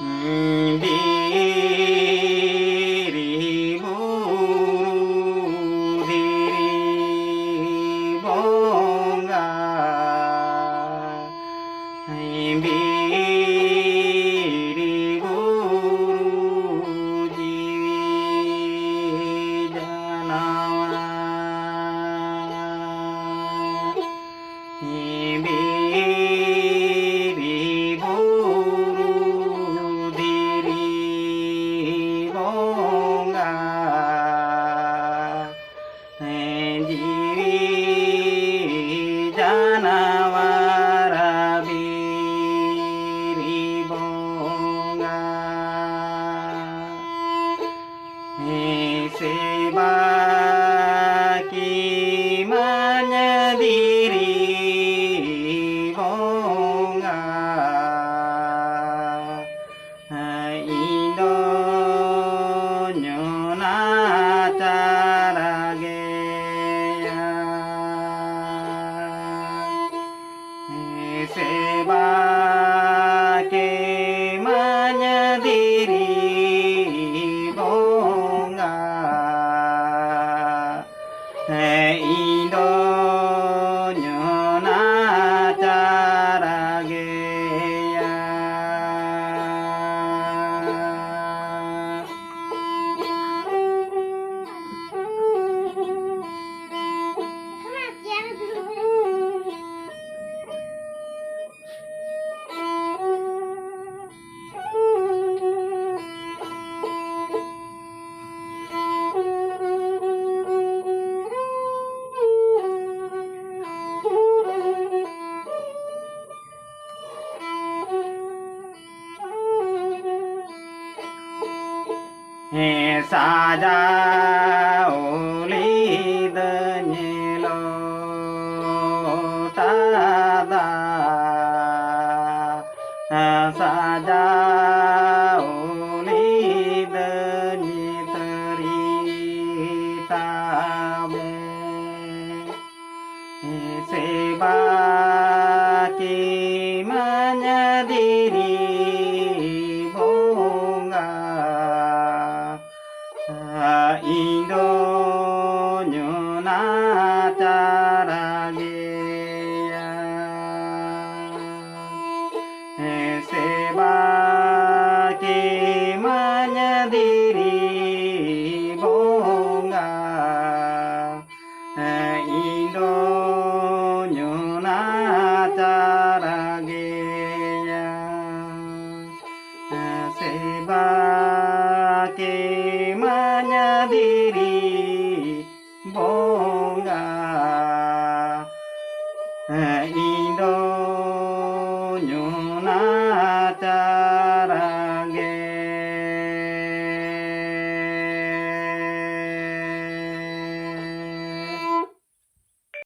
Diri buru diri bongga biri buru jiwi janawa biri buru diri bongga jiwi janawara biri bongga sebaki menyendiri bongga indo nyona cara geya sebaki menyendiri bongga indo nyona cara geya saja uli denyelo tada saja uli denyi terita be sebaki menyendiri bongga indo nyona cara geya sebaki menyendiri bongga indo nyona cara geya sebaki menyendiri bongga